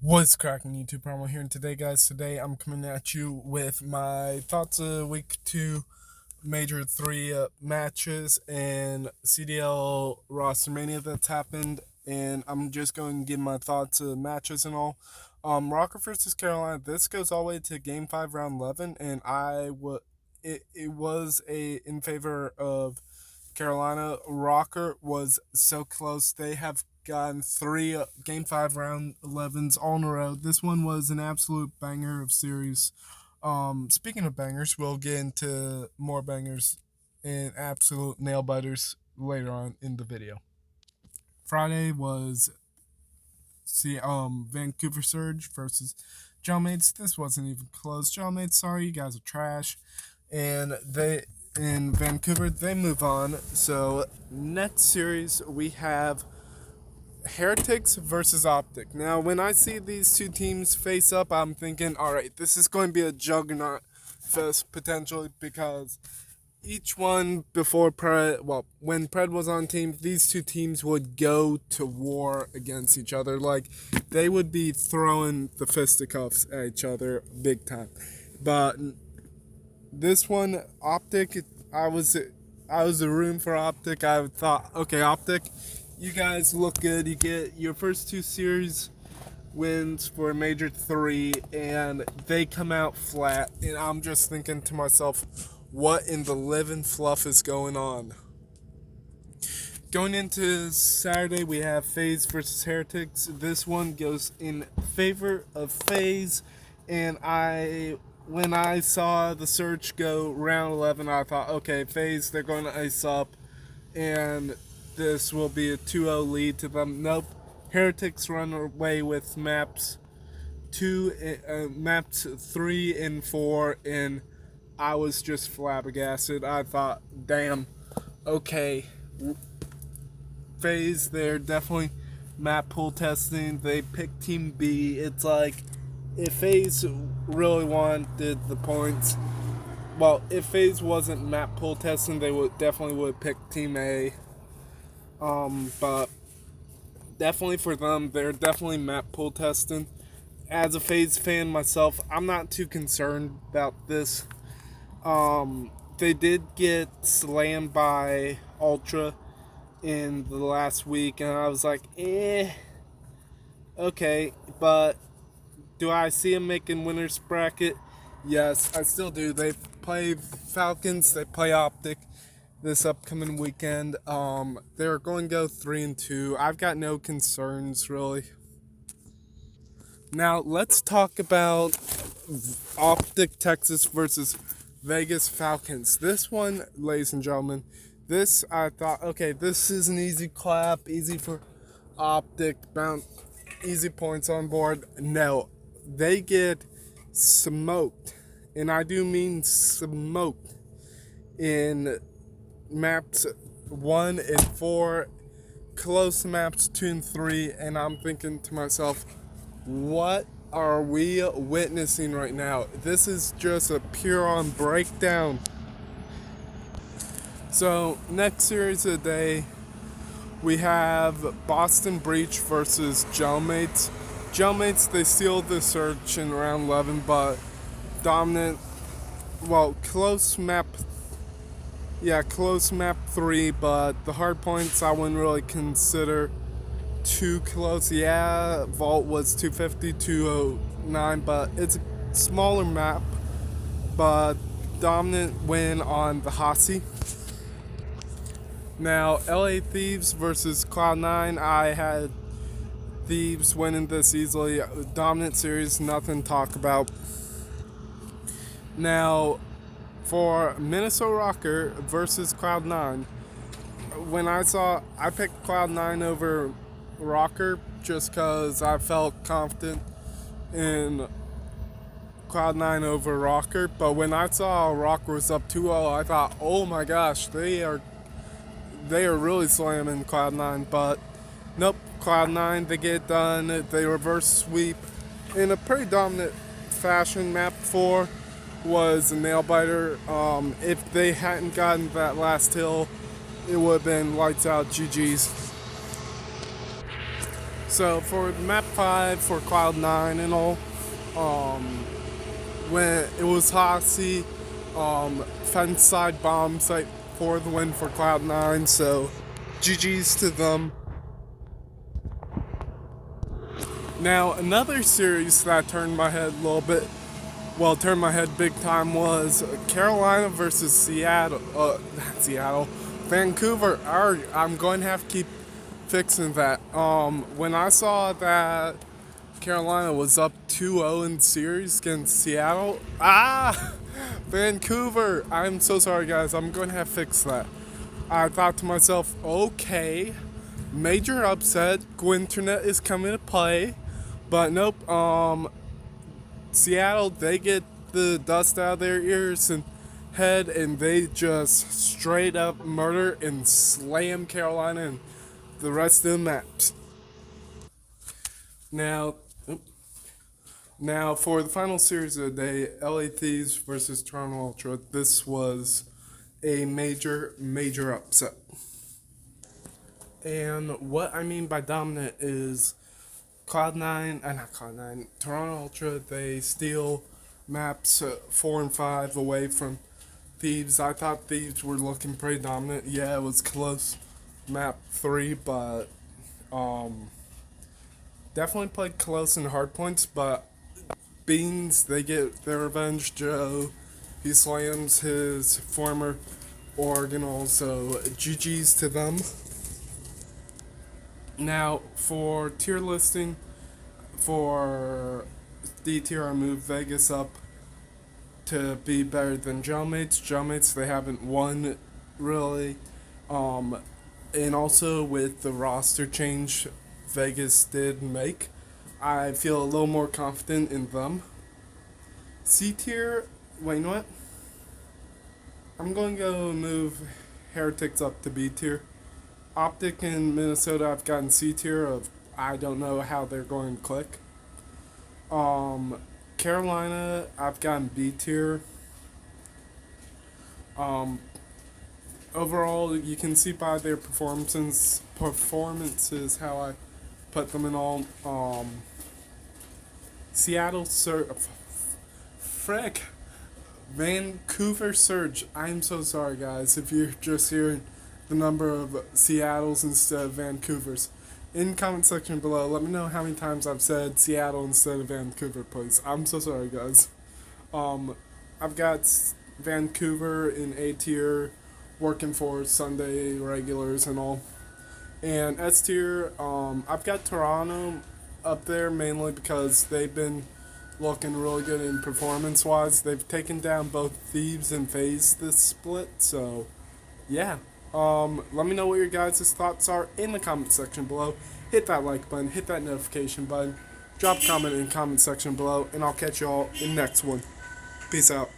What's cracking, YouTube Promo here, and today, guys, I'm coming at you with my thoughts of Week 2 Major 3 matches and CDL roster mania that's happened, and I'm just going to give my thoughts of matches and all. Rocker versus Carolina, this goes all the way to Game 5, Round 11, and it was in favor of Carolina. Rocker was so close. They have gotten three Game 5 Round 11s all in a row. This one was an absolute banger of series. Speaking of bangers, we'll get into more bangers and absolute nail biters later on in the video. Friday was Vancouver Surge versus Gelmates. This wasn't even close. Gelmates, sorry, you guys are trash. And they in Vancouver, they move on. So next series we have Heretics versus OpTic. Now, when I see these two teams face up, I'm thinking, all right, this is going to be a juggernaut fest potentially, because each one before when Pred was on team, these two teams would go to war against each other. Like, they would be throwing the fisticuffs at each other big time. But this one, OpTic, I was a room for OpTic. I thought, okay, OpTic, you guys look good. You get your first two series wins for Major 3, and they come out flat. And I'm just thinking to myself, what in the living fluff is going on? Going into Saturday, we have FaZe versus Heretics. This one goes in favor of FaZe, and when I saw the search go round 11, I thought, okay, FaZe, they're going to ice up, and this will be a 2-0 lead to them. Nope. Heretics run away with maps 3 and 4, and I was just flabbergasted. I thought, damn, okay, FaZe, they're definitely map pool testing. They picked Team B. It's like, if FaZe really wanted the points, well, if FaZe wasn't map pool testing, they would pick Team A. But definitely for them, they're definitely map pool testing. As a FaZe fan myself, I'm not too concerned about this. They did get slammed by Ultra in the last week, and I was like, okay, but do I see them making winners bracket? Yes, I still do. They play Falcons, they play OpTic this upcoming weekend. They're going to go 3-2. I've got no concerns really. Now let's talk about OpTic Texas versus Vegas Falcons. This one, ladies and gentlemen, this I thought, okay, this is an easy clap, easy for OpTic, easy points on board. No, they get smoked, and I do mean smoked, in maps 1 and 4, close maps 2 and 3, and I'm thinking to myself, what are we witnessing right now? This is just a pure on breakdown. So next series of the day, we have Boston Breach versus Gelmates. Gelmates, they sealed the search in round 11, but dominant, close map 3, but the hard points I wouldn't really consider too close. Yeah, Vault was 250, 209, but it's a smaller map, but dominant win on the Hasi. Now, LA Thieves versus Cloud9. I had Thieves winning this easily. Dominant series, nothing to talk about. Now, for Minnesota Rocker versus Cloud9, I picked Cloud9 over Rocker just because I felt confident in Cloud9 over Rocker. But when I saw Rocker was up 2-0, I thought, oh my gosh, they are really slamming Cloud9. But nope, Cloud9, they get it done. They reverse sweep in a pretty dominant fashion. Map 4 was a nail biter. If they hadn't gotten that last hill, it would have been lights out, GG's. So for map 5 for Cloud9 and all, when it was Hoxie, fence side bomb site for the win for Cloud9, so GG's to them. Now, another series that turned my head a little bit, well, turned my head big time, was Carolina versus Seattle. Not Seattle, Vancouver. I'm going to have to keep fixing that. When I saw that Carolina was up 2-0 in series against Seattle, Vancouver. I'm so sorry, guys. I'm going to have to fix that. I thought to myself, okay, major upset. Gwinternet is coming to play. But nope, Seattle, they get the dust out of their ears and head, and they just straight up murder and slam Carolina and the rest of the maps. Now, now for the final series of the day, LA Thieves versus Toronto Ultra. This was a major upset. And what I mean by dominant is not Cloud9, Toronto Ultra, they steal maps 4 and 5 away from Thieves. I thought Thieves were looking pretty dominant. Yeah, it was close, map 3, but definitely played close in hard points. But Beans, they get their revenge. Joe, he slams his former Oregon, so GG's to them. Now, for tier listing, for D tier, I moved Vegas up to be better than Jailmates. Jailmates, they haven't won really. And also with the roster change Vegas did make, I feel a little more confident in them. C tier, wait, you know what? I'm going to go move Heretics up to B tier. OpTic in Minnesota, I've gotten C tier of I don't know how they're going to click. Carolina, I've gotten B tier. Overall, you can see by their performances how I put them in all. Seattle frick, Vancouver Surge. I'm so sorry, guys, if you're just hearing the number of Seattles instead of Vancouvers. In the comment section below, let me know how many times I've said Seattle instead of Vancouver, please. I'm so sorry, guys. I've got Vancouver in A tier, working for Sunday regulars and all. And S tier, I've got Toronto up there mainly because they've been looking really good in performance-wise. They've taken down both Thieves and FaZe this split, so yeah. Let me know what your guys' thoughts are in the comment section below. Hit that like button, hit that notification button, drop a comment in the comment section below, and I'll catch you all in the next one. Peace out.